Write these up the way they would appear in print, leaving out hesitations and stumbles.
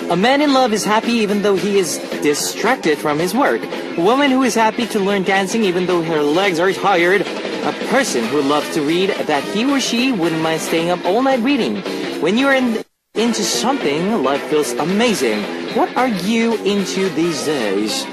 A man in love is happy even though he is distracted from his work. A woman who is happy to learn dancing even though her legs are tired. A person who loves to read that he or she wouldn't mind staying up all night reading. When you're into something, life feels amazing. What are you into these days?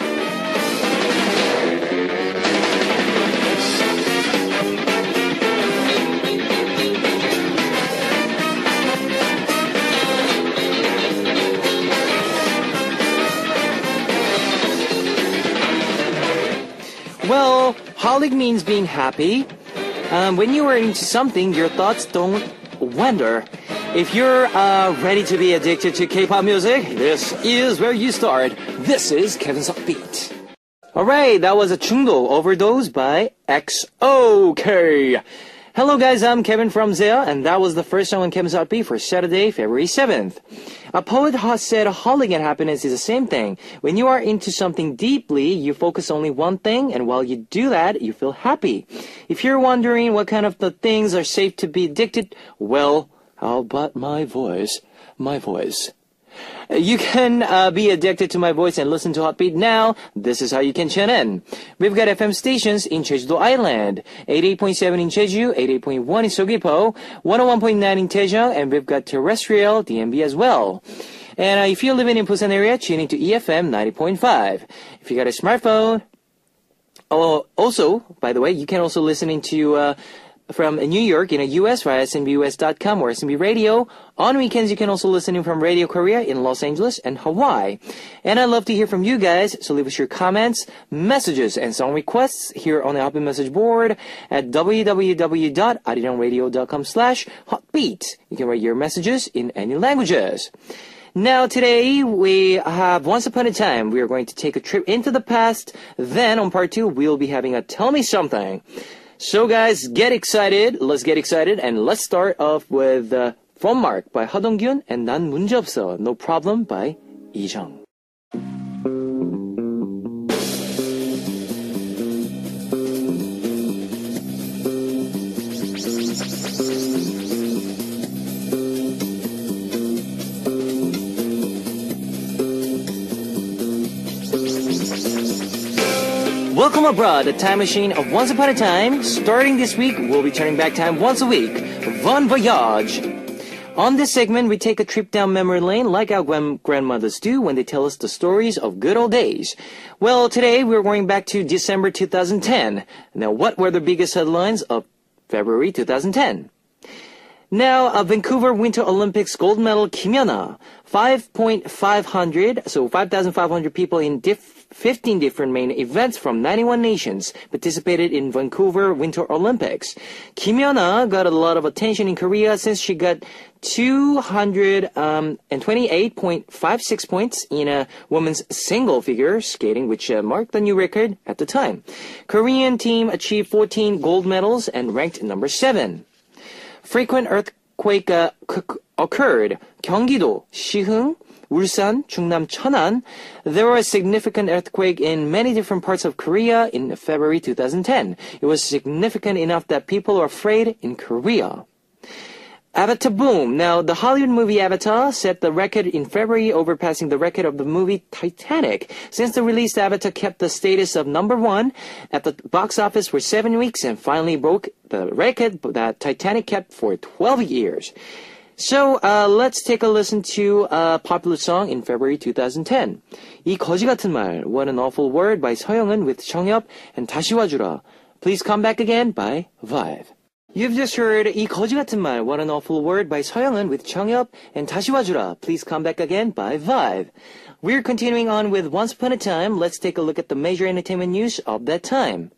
Well, holic means being happy. When you are into something, your thoughts don't wander. If you're ready to be addicted to K-pop music, this is where you start. This is Kevin's Upbeat. Alright, that was a 중독 overdose by XOK. Hello guys, I'm Kevin from Zea, and that was the first song on Kevin's Upbeat for Saturday, February 7th. A poet has said holic and happiness is the same thing. When you are into something deeply, you focus only one thing, and while you do that, you feel happy. If you're wondering what kind of the things are safe to be addicted, well, how about my voice? My voice. You can be addicted to my voice and listen to Heartbeat now. This is how you can tune in. We've got FM stations in Jeju-do Island, 88.7 in Jeju, 88.1 in Seogwipo, 101.9 in Daejeon, and we've got terrestrial DMB as well. And if you're living in Busan area, tune into EFM 90.5. If you got a smartphone, also, by the way, you can also listen into from New York in the US via SMBUS.com or SMB Radio. On weekends, you can also listen in from Radio Korea in Los Angeles and Hawaii. And I'd love to hear from you guys, so leave us your comments, messages, and song requests here on the Heartbeat message board at www.arirangradio.com/heartbeat. You can write your messages in any languages. Now today we have Once Upon a Time. We are going to take a trip into the past. Then on part 2, we'll be having a Tell Me Something. So guys, get excited. Let's get excited, and let's start off with From Mark by 하동균 and 난 문제없어, No Problem by 이정. Welcome abroad, the time machine of Once Upon a Time. Starting this week, we'll be turning back time once a week. Bon voyage! On this segment, we take a trip down memory lane like our grandmothers do when they tell us the stories of good old days. Well, today we're going back to December 2010. Now, what were the biggest headlines of February 2010? Now, Vancouver Winter Olympics gold medal Kim Yeona, 5,500 people in 15 different main events from 91 nations participated in Vancouver Winter Olympics. Kim Yeona got a lot of attention in Korea since she got 228.56 points in a women's single figure skating, which marked the new record at the time. Korean team achieved 14 gold medals and ranked number 7. Frequent earthquake occurred. 경기도, 시흥, 울산, 충남, 천안. There was a significant earthquake in many different parts of Korea in February 2010. It was significant enough that people were afraid in Korea. Avatar boom. Now, the Hollywood movie Avatar set the record in February, overpassing the record of the movie Titanic. Since the release, Avatar kept the status of number 1 at the box office for 7 weeks and finally broke the record that Titanic kept for 12 years. So, let's take a listen to a popular song in February 2010. 이 거지 같은 말, What an Awful Word by 서영은 with 정엽 and 다시 와주라. Please Come Back Again by Vive. You've just heard 이 거지 같은 말, What an Awful Word by 서영은 with 정엽 and 다시 와주라. Please Come Back Again by Vive. We're continuing on with Once Upon a Time. Let's take a look at the major entertainment news of that time.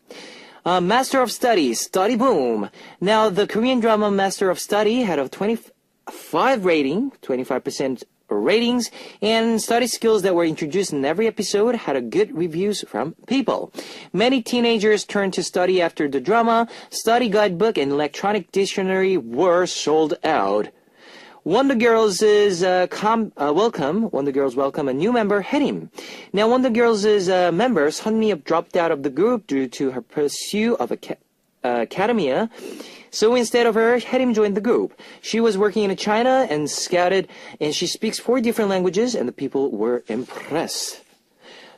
Master of Studies, Study Boom. Now, the Korean drama Master of Study had a 25% ratings, and study skills that were introduced in every episode had a good reviews from people. Many teenagers turned to study after the drama. Study guidebook and electronic dictionary were sold out. Wonder Girls welcome a new member, Harim. Now, Wonder Girls' member Sunmi dropped out of the group due to her pursuit of Academia. So instead of her, Harim joined the group. She was working in China and scouted, and she speaks 4 different languages, and the people were impressed.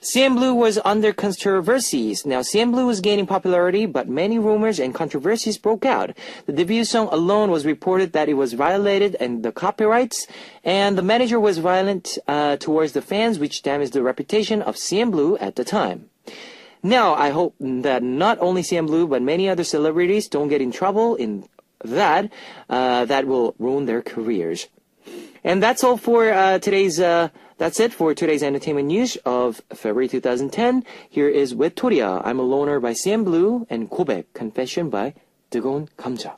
CNBLUE was under controversies. Now, CNBLUE was gaining popularity, but many rumors and controversies broke out. The debut song alone was reported that it was violated and the copyrights, and the manager was violent towards the fans, which damaged the reputation of CNBLUE at the time. Now, I hope that not only CNBLUE, but many other celebrities don't get in trouble in that. That will ruin their careers. And that's all for that's it for today's entertainment news of February 2010. Here is 외톨이야, I'm a Loner by CNBLUE, and 고백, Confession by 뜨거운 감자.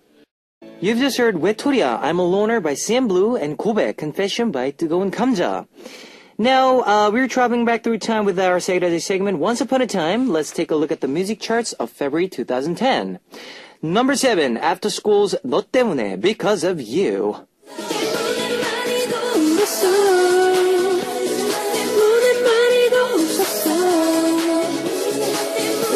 You've just heard 외톨이야, I'm a Loner by CNBLUE, and 고백, Confession by 뜨거운 감자. Now, we're traveling back through time with our Seirade segment. Once upon a time, let's take a look at the music charts of February 2010. Number 7, After School's 너 때문에, Because of You.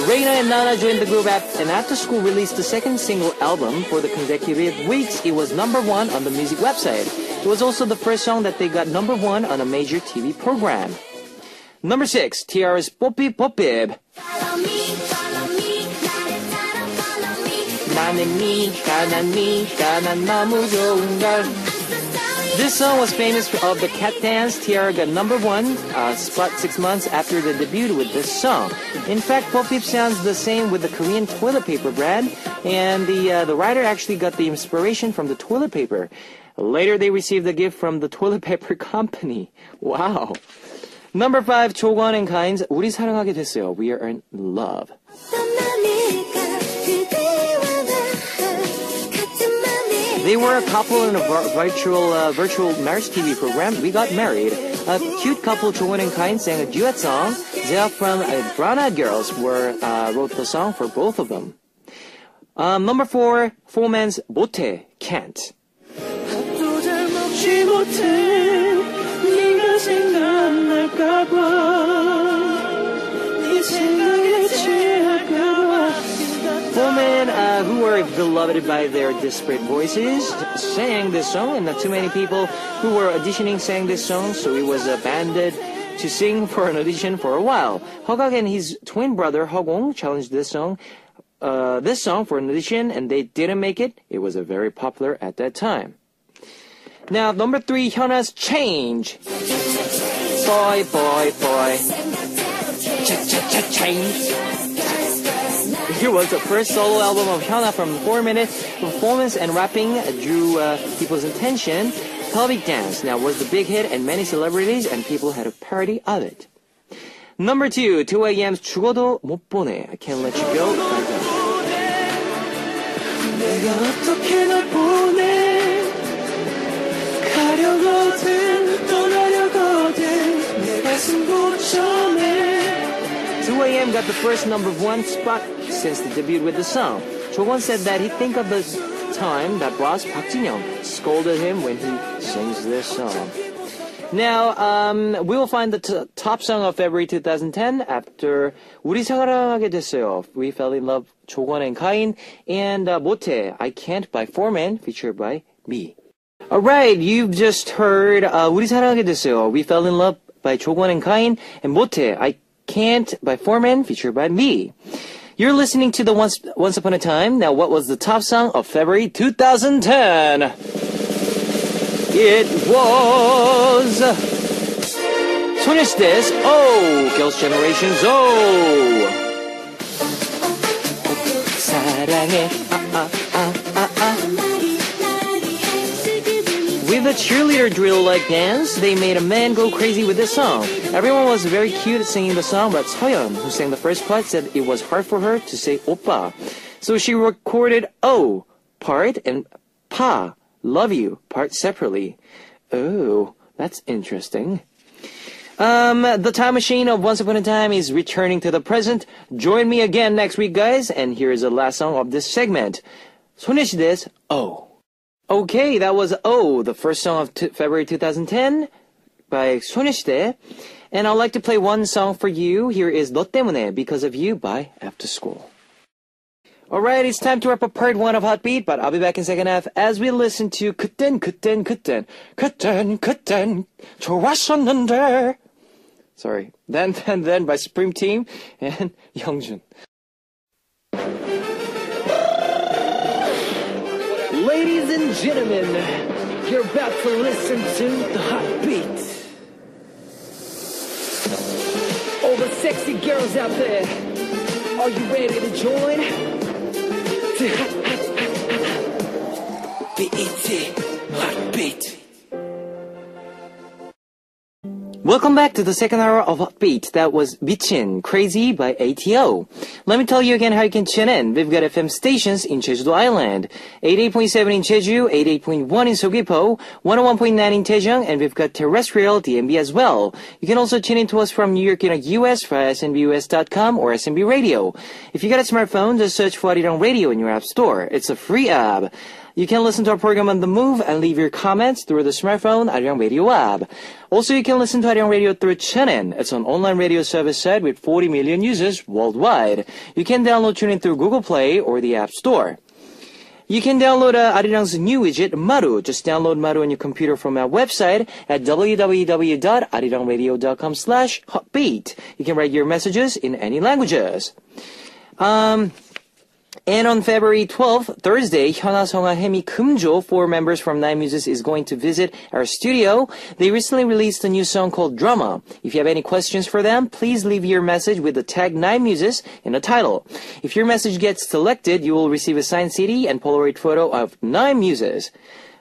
Reina and Nana joined the group and After School released the second single album. For the consecutive weeks, it was number 1 on the music website. It was also the first song that they got number 1 on a major TV program. Number 6, Tiara's 뽀삐 뽀삐. 나는 네가 난 네가 난 너무 좋은 걸. This song was famous of the cat dance. Tiara got number 1 spot 6 months after the debut with this song. In fact, Popip sounds the same with the Korean toilet paper brand, and the writer actually got the inspiration from the toilet paper. Later, they received a gift from the toilet paper company. Wow. Number 5, 조건 and Kynes, 우리 사랑하게 됐어요. We are in love. They were a couple in a virtual marriage TV program, We Got Married. A cute couple, 조건 and Kynes, sang a duet song. Zia from Brown Eyed Girls wrote the song for both of them. Number 4, Foreman's 못해, Can't. Foreman, who were beloved by their disparate voices, sang this song, and not too many people who were auditioning sang this song, so he was abandoned to sing for an audition for a while. Hogak and his twin brother, Hogong, challenged this song for an audition, and they didn't make it. It was very popular at that time. Now, number 3, Hyuna's Change. Boy, boy, boy. Change. Here was the first solo album of Hyuna from 4-minute performance and rapping drew people's attention. Pelvic Dance now was the big hit and many celebrities and people had a parody of it. Number 2, 2AM's 죽어도 못 보내, I Can't Let You Go. 내가 어떻게 널 보내 가려거든 떠나려거든 내 가슴 고쳐내. 2AM got the first number 1 spot since the debut with the song. Chowon said that he think of the time that boss Park Jin-young scolded him when he sings this song. Now, we will find the top song of February 2010 after 우리 사랑하게 됐어요, We Fell in Love, 조건 and Kain, and 못해, I Can't by Foreman, featured by me. Alright, you've just heard 우리 사랑하게 됐어요, We Fell in Love by 조건 and Kain, and 못해, I Can't by Foreman, featured by me. You're listening to the Once Upon a Time. Now, what was the top song of February 2010? It was 소녀시대's Oh, Girls' Generation's Oh. 사랑해, With a cheerleader drill-like dance, they made a man go crazy with this song. Everyone was very cute at singing the song, but Seoyeon, who sang the first part, said it was hard for her to say oppa. So she recorded O part and pa, love you, part separately. Oh, that's interesting. The time machine of Once Upon a Time is returning to the present. Join me again next week, guys, and here is the last song of this segment. 소녀시대's O. Okay, that was Oh, the first song of February 2010 by 소녀시대. And I'd like to play one song for you. Here is 너 때문에, Because of You by After School. Alright, it's time to wrap up part 1 of Hot Beat, but I'll be back in second half as we listen to 그땐 좋았었는데. Sorry. Then by Supreme Team and Youngjun. Ladies and gentlemen, you're about to listen to the Hot Beat. All the sexy girls out there, are you ready to join? BET Hot Beat. Welcome back to the second hour of Hot Beat. That was 미친, Crazy by ATO. Let me tell you again how you can tune in. We've got FM stations in Jeju-do Island, 88.7 in Jeju, 88.1 in Seogwipo, 101.9 in Daejeon, and we've got terrestrial DMB as well. You can also tune in to us from New York, US via snbus.com or SNB Radio. If you got a smartphone, just search for Arirang Radio in your app store. It's a free app. You can listen to our program on the move and leave your comments through the smartphone Arirang Radio app. Also, you can listen to Arirang Radio through TuneIn. It's an online radio service site with 40 million users worldwide. You can download TuneIn through Google Play or the App Store. You can download Arirang's new widget, Maru. Just download Maru on your computer from our website at www.arirangradio.com/hotbeat. You can write your messages in any languages. And on February 12th, Thursday, Hyuna, Seonga, Hemi, Kumjo, 4 members from Nine Muses, is going to visit our studio. They recently released a new song called Drama. If you have any questions for them, please leave your message with the tag Nine Muses in the title. If your message gets selected, you will receive a signed CD and Polaroid photo of Nine Muses.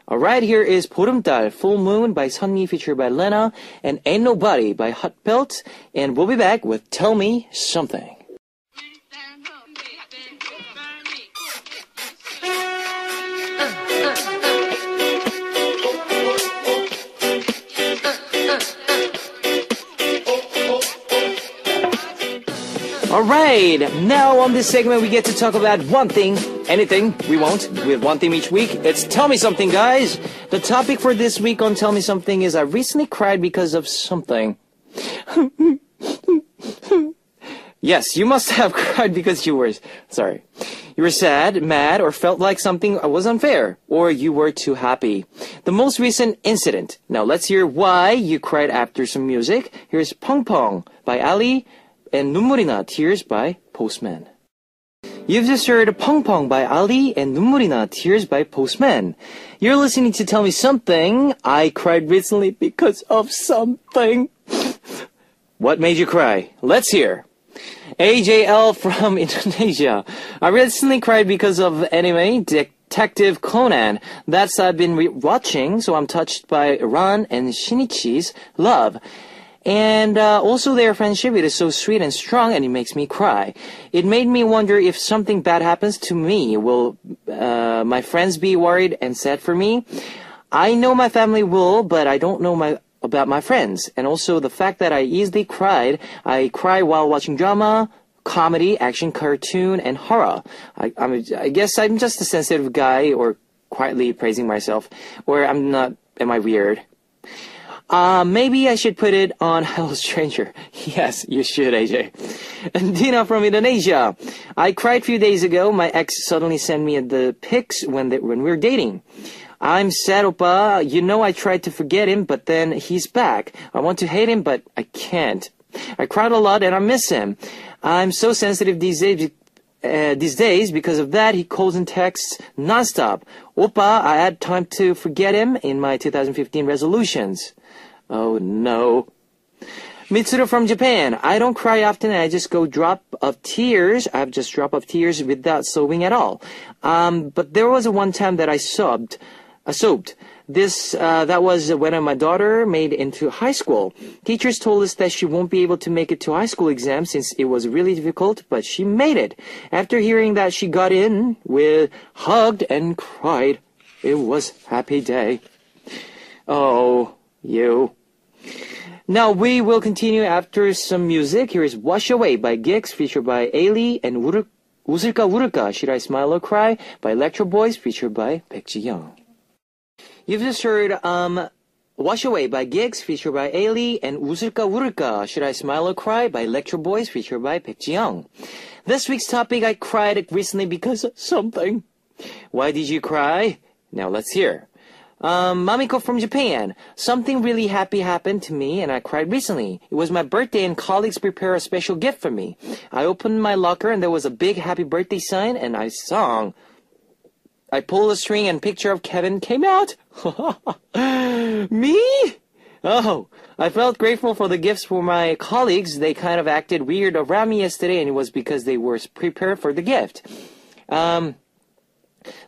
Alright, here is 보름달, Full Moon by Sunmi featured by Lena, and Ain't Nobody by Hot Belt, and we'll be back with Tell Me Something. Alright, now on this segment we get to talk about one thing, anything, we won't, with one theme each week. It's Tell Me Something, guys! The topic for this week on Tell Me Something is I recently cried because of something. Yes, you must have cried because you were sad, mad, or felt like something was unfair, or you were too happy. The most recent incident. Now let's hear why you cried after some music. Here's Pong Pong by Ali, and 눈물이 나, Tears by Postman. You've just heard Pong Pong by Ali and 눈물이 나, Tears by Postman. You're listening to Tell Me Something. I cried recently because of something. What made you cry? Let's hear. AJL from Indonesia. I recently cried because of anime Detective Conan. That's I've been watching, so I'm touched by Ran and Shinichi's love. And also their friendship, it is so sweet and strong, and it makes me cry. It made me wonder if something bad happens to me, will my friends be worried and sad for me? I know my family will, but I don't know about my friends. And also the fact that I easily cried. I cry while watching drama, comedy, action, cartoon, and horror. I guess I'm just a sensitive guy, or quietly praising myself, or am I weird? Maybe I should put it on Hello Stranger. Yes, you should, AJ. And Dina from Indonesia. I cried a few days ago. My ex suddenly sent me the pics when we were dating. I'm sad, oppa. You know I tried to forget him, but then he's back. I want to hate him, but I can't. I cried a lot and I miss him. I'm so sensitive these days because of that. He calls and texts nonstop. Oppa, I had time to forget him in my 2015 resolutions. Oh no. Mitsuru from Japan. I don't cry often, I just go drop of tears. I have just drop of tears without sobbing at all. But there was one time that I sobbed. That was when my daughter made it into high school. Teachers told us that she won't be able to make it to high school exam since it was really difficult, but she made it. After hearing that she got in, we hugged and cried. It was a happy day. Oh, you. Now we will continue after some music. Here is Wash Away by Gix, featured by Ailey, and 웃을까 울을까, Should I Smile or Cry by Electro Boys, featured by Baek Ji Young. You've just heard Wash Away by Gigs, featured by Ailey, and 웃을까 울을까, Should I Smile or Cry by Electro Boys, featured by Baek Ji-young. This week's topic, I cried recently because of something. Why did you cry? Now let's hear. Mamiko from Japan. Something really happy happened to me and I cried recently. It was my birthday and colleagues prepared a special gift for me. I opened my locker and there was a big happy birthday sign and I sang. I pulled a string and picture of Kevin came out. Me? Oh, I felt grateful for the gifts for my colleagues. They kind of acted weird around me yesterday and it was because they were prepared for the gift.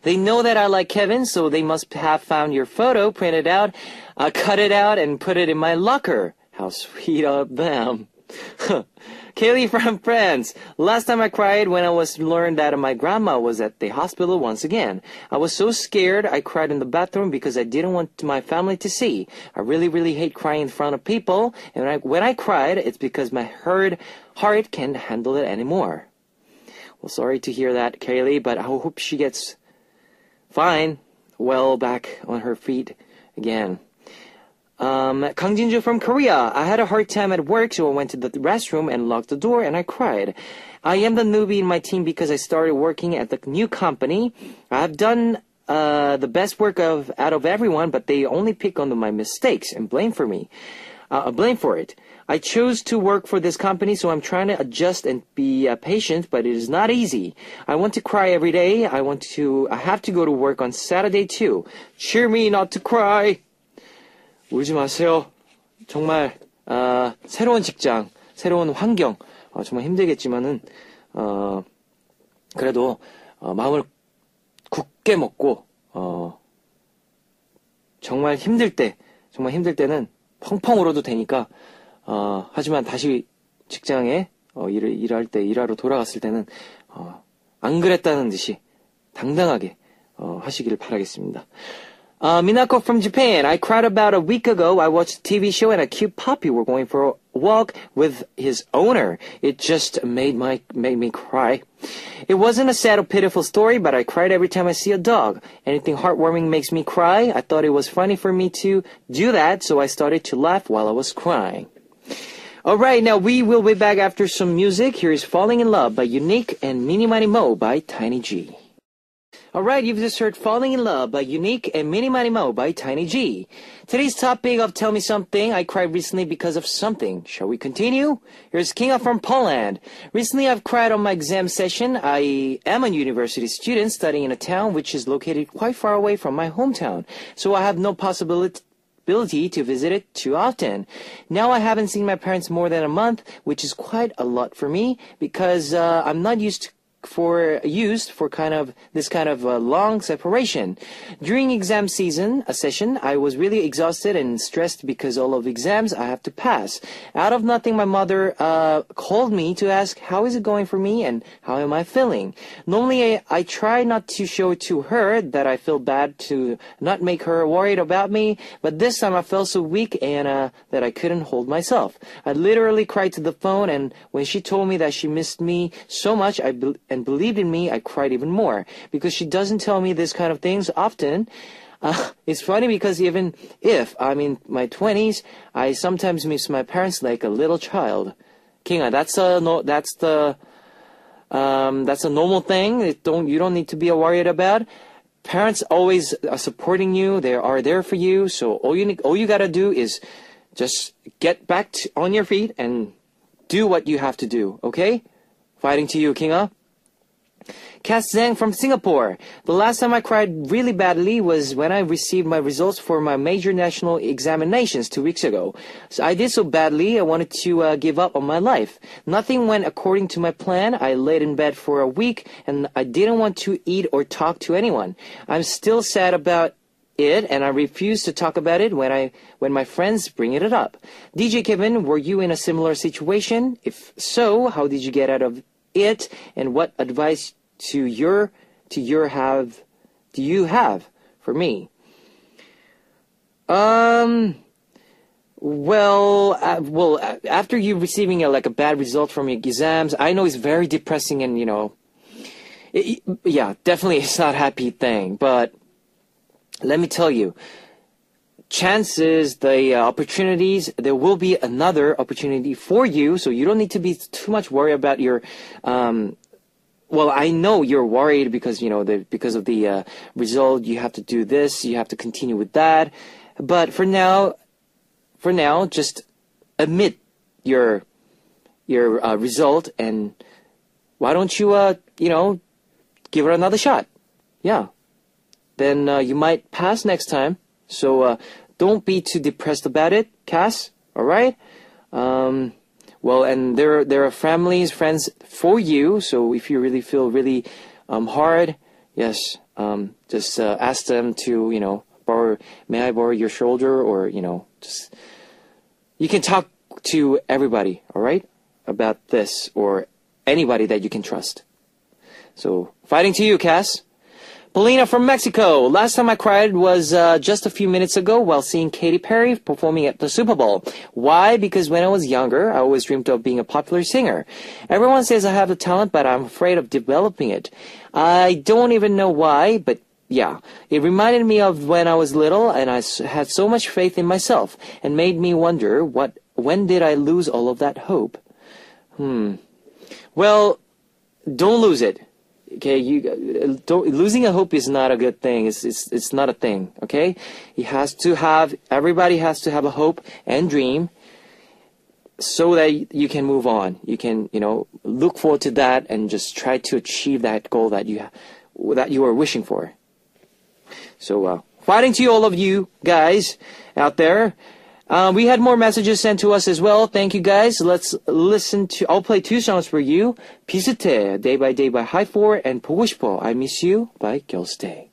They know that I like Kevin, so they must have found your photo, printed out, cut it out, and put it in my locker. How sweet of them. Kaylee from France. Last time I cried when I was learned that my grandma was at the hospital once again. I was so scared I cried in the bathroom because I didn't want my family to see. I really hate crying in front of people, and when I cried, it's because my heart can't handle it anymore. Well, sorry to hear that, Kaylee, but I hope she gets fine, well back on her feet again. Kang Jinju from Korea. I had a hard time at work, so I went to the restroom and locked the door and I cried. I am the newbie in my team because I started working at the new company. I have done the best work out of everyone, but they only pick on my mistakes and blame for it. I chose to work for this company, so I'm trying to adjust and be patient, but it is not easy. I want to cry every day. I have to go to work on Saturday too. Cheer me not to cry. 울지 마세요. 정말 새로운 직장, 새로운 환경 정말 힘들겠지만은 그래도 마음을 굳게 먹고 정말 힘들 때는 펑펑 울어도 되니까 하지만 다시 직장에 일하러 돌아갔을 때는 안 그랬다는 듯이 당당하게 하시기를 바라겠습니다. Minako from Japan. I cried about a week ago. I watched a TV show and a cute puppy were going for a walk with his owner. It just made me cry. It wasn't a sad or pitiful story, but I cried every time I see a dog. Anything heartwarming makes me cry. I thought it was funny for me to do that, so I started to laugh while I was crying. Alright, now we will be back after some music. Here is Falling in Love by Unique and Mini Mani Mo by Tiny G. Alright, you've just heard Falling in Love by Unique and Mini Mani Mo by Tiny G. Today's topic of Tell Me Something, I cried recently because of something. Shall we continue? Here's Kinga from Poland. Recently I've cried on my exam session. I am a university student studying in a town which is located quite far away from my hometown, so I have no possibility to visit it too often. Now I haven't seen my parents more than a month, which is quite a lot for me because I'm not used for this kind of long separation. During exam session, I was really exhausted and stressed because all of exams I have to pass. Out of nothing, my mother called me to ask how is it going for me and how am I feeling. Normally, I try not to show it to her that I feel bad to not make her worried about me, but this time I felt so weak and that I couldn't hold myself. I literally cried to the phone, and when she told me that she missed me so much and believed in me, I cried even more because she doesn't tell me this kind of things often. It's funny because even if I'm in my 20s, I sometimes miss my parents like a little child. Kinga, that's a normal thing. You don't need to be worried about. Parents always are supporting you. They are there for you. So all you gotta do is just get back on your feet and do what you have to do. Okay? Fighting to you, Kinga. Cass Zhang from Singapore. The last time I cried really badly was when I received my results for my major national examinations 2 weeks ago. So I did so badly, I wanted to give up on my life. Nothing went according to my plan. I laid in bed for a week and I didn't want to eat or talk to anyone. I'm still sad about it and I refuse to talk about it when my friends bring it up. DJ Kevin, were you in a similar situation? If so, how did you get out of it and what advice do you have for me? Well, after you receiving a bad result from your exams, I know it's very depressing and yeah, definitely it's not a happy thing, but let me tell you, chances, the opportunities, there will be another opportunity for you. So you don't need to be too much worried about your, well, I know you're worried because, because of the result, you have to do this, you have to continue with that. But for now, just admit your result, and why don't you, give it another shot? Yeah. Then you might pass next time. So don't be too depressed about it, Cass. All right? Well, and there are families, friends for you. So if you really feel really hard, yes, just ask them to, may I borrow your shoulder, or just you can talk to everybody, all right, about this, or anybody that you can trust. So fighting to you, Cass. Paulina from Mexico. Last time I cried was just a few minutes ago while seeing Katy Perry performing at the Super Bowl. Why? Because when I was younger, I always dreamed of being a popular singer. Everyone says I have the talent, but I'm afraid of developing it. I don't even know why, but yeah, it reminded me of when I was little, and I had so much faith in myself, and made me wonder, when did I lose all of that hope? Well, don't lose it. Okay, losing a hope is not a good thing. It's not a thing. Okay, everybody has to have a hope and dream, so that you can move on. You can, look forward to that and just try to achieve that goal that you are wishing for. So, fighting to all of you guys out there. We had more messages sent to us as well. Thank you, guys. Let's listen to, I'll play two songs for you. 비슷해, Day by Day by High4, and 보고 싶어, I Miss You by Girls' Day.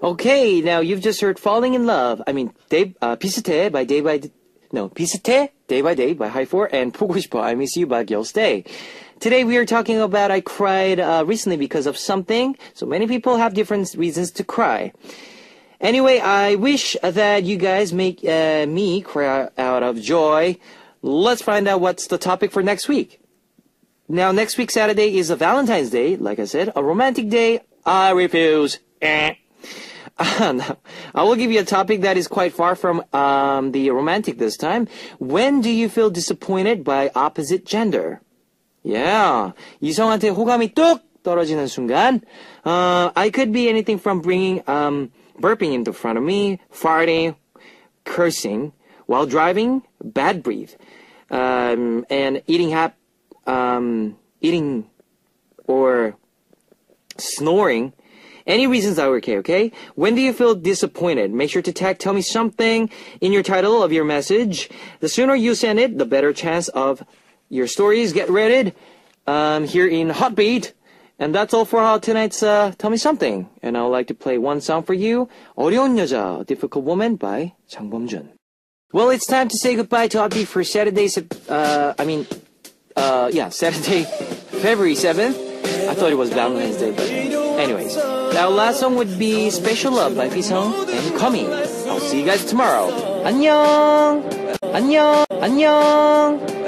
Okay, now you've just heard Falling in Love. 비슷해 by 비슷해, Day by Day by High4, and 보고 싶어, I Miss You by Girls' Day. Today we are talking about I cried recently because of something. So many people have different reasons to cry. Anyway, I wish that you guys make me cry out of joy. Let's find out what's the topic for next week. Now, next week, Saturday, is a Valentine's Day. Like I said, a romantic day. I refuse. Now, I will give you a topic that is quite far from the romantic this time. When do you feel disappointed by opposite gender? Yeah. 이성한테 호감이 뚝 떨어지는 순간. I could be anything from bringing burping in the front of me, farting, cursing, while driving, bad breath, and eating or snoring. Any reasons are okay? When do you feel disappointed? Make sure to tell me something in your title of your message. The sooner you send it, the better chance of your stories get read here in Hotbeat. And that's all for tonight's Tell Me Something. And I would like to play one song for you, 어려운 여자, Difficult Woman by 장범준. Well, it's time to say goodbye to Hotbeat for Saturday, Saturday, February 7th. I thought it was Valentine's Day, but anyways. Our last song would be Special Love by Pisong and Coming. I'll see you guys tomorrow. 안녕! 안녕! 안녕!